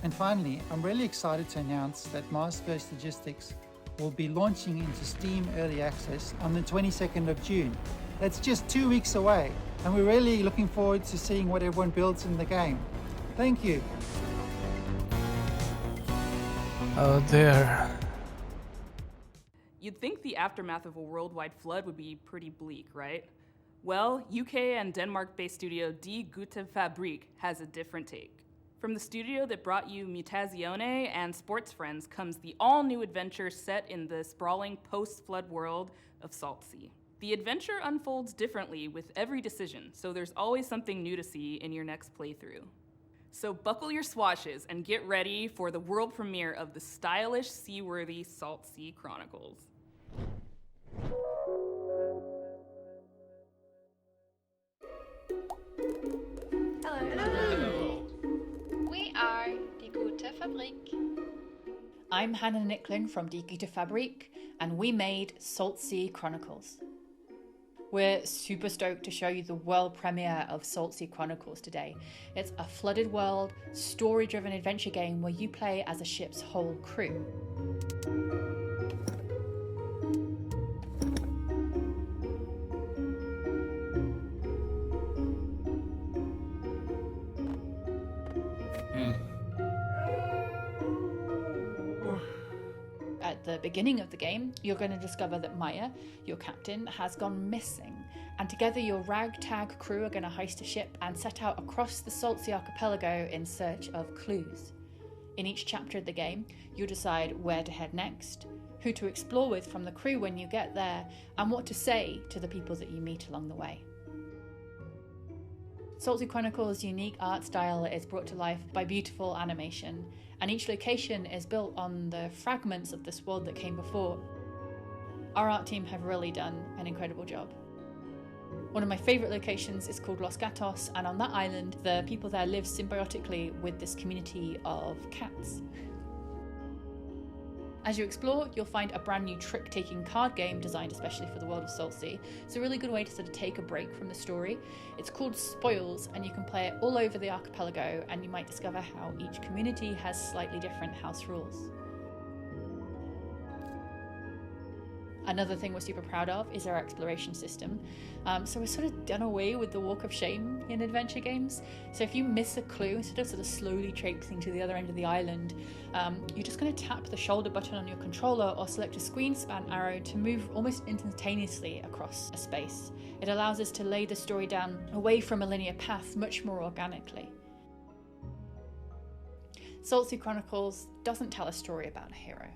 And finally, I'm really excited to announce that Mars First Logistics will be launching into Steam Early Access on the 22nd of June. That's just 2 weeks away, and we're really looking forward to seeing what everyone builds in the game. Thank you.
Oh dear.
You'd think the aftermath of a worldwide flood would be pretty bleak, right? Well, UK and Denmark-based studio Die Gute Fabrik has a different take. From the studio that brought you Mutazione and Sports Friends comes the all-new adventure set in the sprawling post-flood world of Salt Sea. The adventure unfolds differently with every decision, so there's always something new to see in your next playthrough. So buckle your swashes and get ready for the world premiere of the stylish, seaworthy Salt Sea Chronicles.
Hello. We are Die Gute Fabrik. I'm Hannah Nicklin from Die Gute Fabrik, and we made Salt Sea Chronicles. We're super stoked to show you the world premiere of Salt Sea Chronicles today. It's a flooded world, story-driven adventure game where you play as a ship's whole crew. At the beginning of the game, you're going to discover that Maya, your captain, has gone missing, and together your ragtag crew are going to heist a ship and set out across the Salt Sea archipelago in search of clues. In each chapter of the game, you'll decide where to head next, who to explore with from the crew when you get there, and what to say to the people that you meet along the way. Salt Sea Chronicles' unique art style is brought to life by beautiful animation, and each location is built on the fragments of this world that came before. Our art team have really done an incredible job. One of my favourite locations is called Los Gatos, and on that island, the people there live symbiotically with this community of cats. As you explore, you'll find a brand new trick-taking card game designed especially for the world of Salt Sea. It's a really good way to sort of take a break from the story. It's called Spoils, and you can play it all over the archipelago, and you might discover how each community has slightly different house rules. Another thing we're super proud of is our exploration system. So we're sort of done away with the walk of shame in adventure games. So if you miss a clue, instead of sort of slowly traipsing to the other end of the island, you're just going to tap the shoulder button on your controller or select a screen span arrow to move almost instantaneously across a space. It allows us to lay the story down away from a linear path much more organically. Salt Sea Chronicles doesn't tell a story about a hero.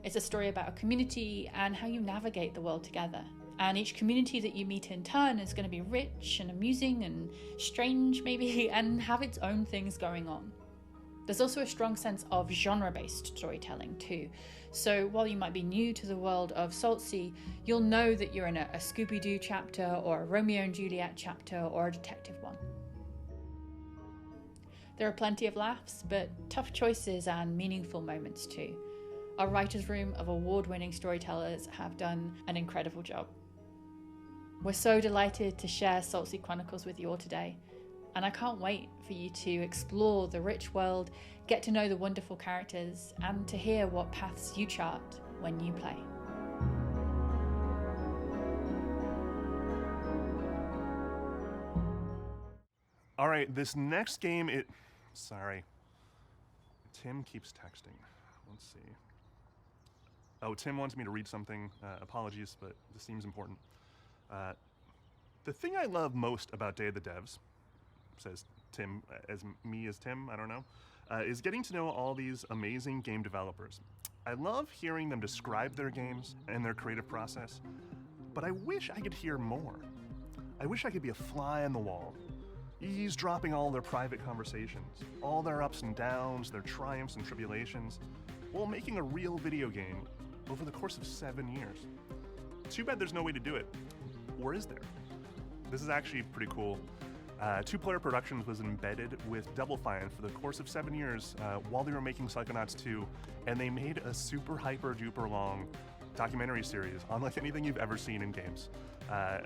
It's a story about a community and how you navigate the world together. And each community that you meet in turn is going to be rich and amusing and strange maybe, and have its own things going on. There's also a strong sense of genre-based storytelling too. So while you might be new to the world of Salt Sea, you'll know that you're in a Scooby-Doo chapter or a Romeo and Juliet chapter or a detective one. There are plenty of laughs, but tough choices and meaningful moments too. Our writer's room of award-winning storytellers have done an incredible job. We're so delighted to share Salt Sea Chronicles with you all today, and I can't wait for you to explore the rich world, get to know the wonderful characters, and to hear what paths you chart when you play.
All right, this next game, sorry. Tim keeps texting. Let's see. Oh, Tim wants me to read something. Apologies, but this seems important. The thing I love most about Day of the Devs, says Tim, as Tim, I don't know, is getting to know all these amazing game developers. I love hearing them describe their games and their creative process, but I wish I could hear more. I wish I could be a fly on the wall, eavesdropping all their private conversations, all their ups and downs, their triumphs and tribulations, while making a real video game over the course of 7 years. Too bad there's no way to do it. Or is there? This is actually pretty cool. Two Player Productions was embedded with Double Fine for the course of 7 years while they were making Psychonauts 2, and they made a super hyper duper long documentary series unlike anything you've ever seen in games.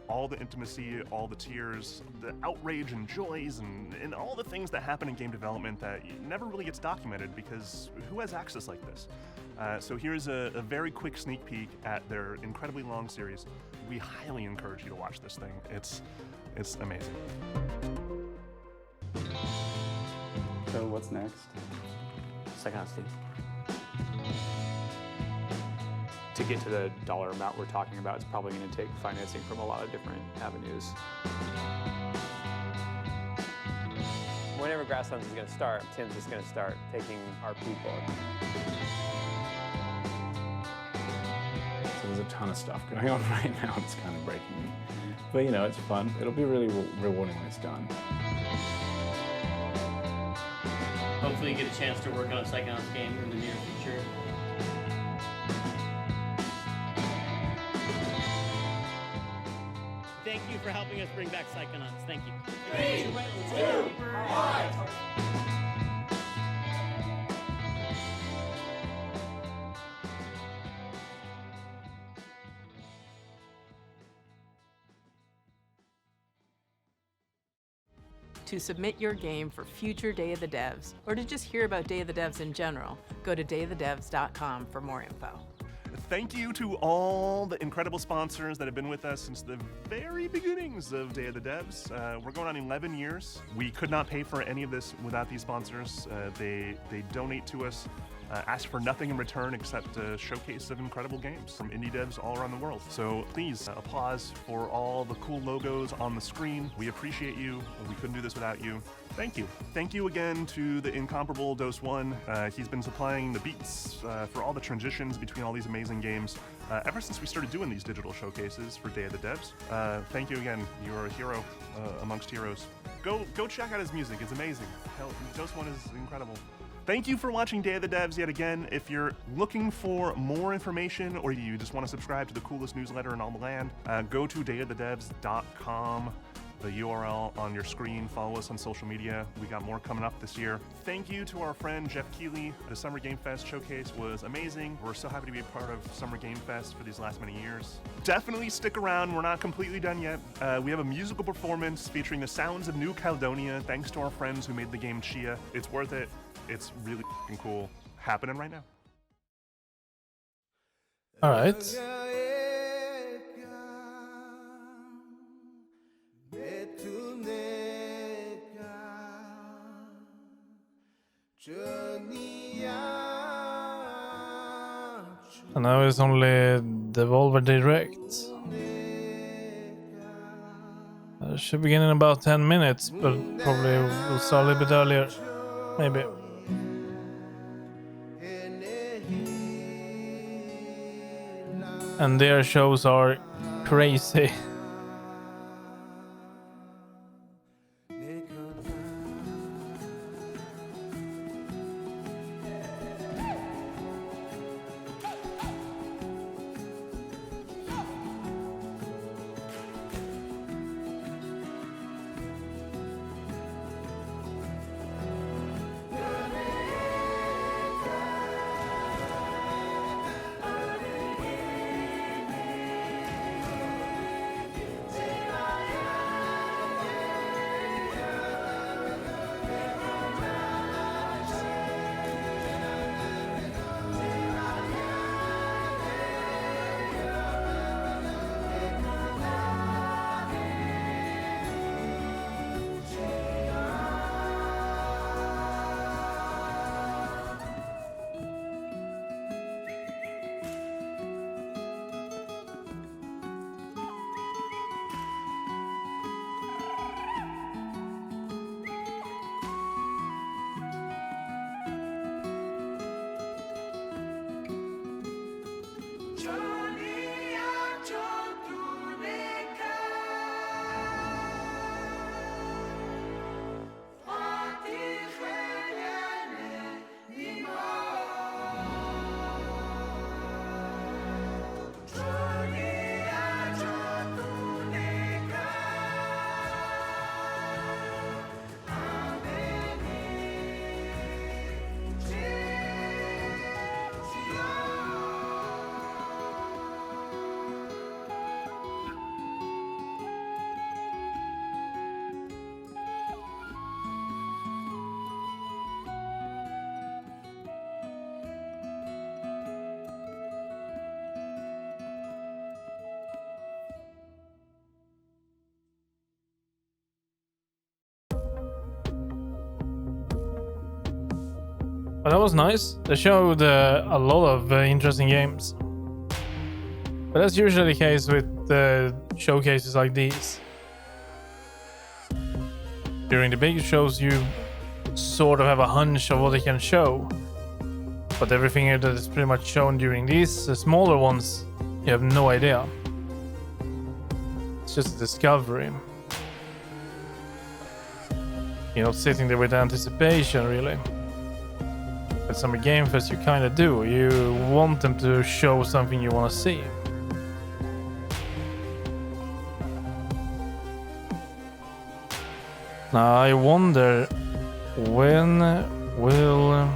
All the intimacy, all the tears, the outrage and joys, and all the things that happen in game development that never really gets documented because who has access like this? So here's a very quick sneak peek at their incredibly long series. We highly encourage you to watch this thing. It's amazing.
So what's next?
Psychonauts 2. To get to the dollar amount we're talking about, it's probably going to take financing from a lot of different avenues.
Whenever Grasslands is going to start, Tim's just going to start taking our people.
So there's a ton of stuff going on right now. It's kind of breaking me. But you know, it's fun. It'll be really rewarding when it's done.
Hopefully you get a chance to work on a Psychonauts game in the near future. Thank you for helping us bring back Psychonauts. Thank you. 3, 2, 1.
To submit your game for future Day of the Devs, or to just hear about Day of the Devs in general, go to dayofthedevs.com for more info.
Thank you to all the incredible sponsors that have been with us since the very beginnings of Day of the Devs. We're going on 11 years. We could not pay for any of this without these sponsors. They donate to us, ask for nothing in return except a showcase of incredible games from indie devs all around the world. So please, applause for all the cool logos on the screen. We appreciate you. We couldn't do this without you. Thank you. Thank you again to the incomparable Dose One. He's been supplying the beats for all the transitions between all these amazing games ever since we started doing these digital showcases for Day of the Devs. Thank you again. You're a hero amongst heroes. Go check out his music. It's amazing. Hell, Dose One is incredible. Thank you for watching Day of the Devs yet again. If you're looking for more information or you just want to subscribe to the coolest newsletter in all the land, go to dayofthedevs.com. The URL on your screen. Follow us on social media. We got more coming up this year. Thank you to our friend Jeff Keighley. The Summer Game Fest showcase was amazing. We're so happy to be a part of Summer Game Fest for these last many years. Definitely stick around. We're not completely done yet. We have a musical performance featuring the sounds of New Caledonia, thanks to our friends who made the game Chia. It's worth it. It's really f***ing cool. Happening right now.
All right. And now it's only Devolver Direct. It should begin in about 10 minutes, but probably we'll start a little bit earlier. Maybe. And their shows are crazy. But that was nice. They showed a lot of interesting games. But that's usually the case with showcases like these. During the big shows, you sort of have a hunch of what they can show. But everything that is pretty much shown during these smaller ones, you have no idea. It's just a discovery. You're not sitting there with anticipation, really. At Summer Game Fest, you kind of do. You want them to show something you want to see. Now, I wonder when will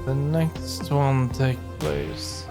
the next one take place?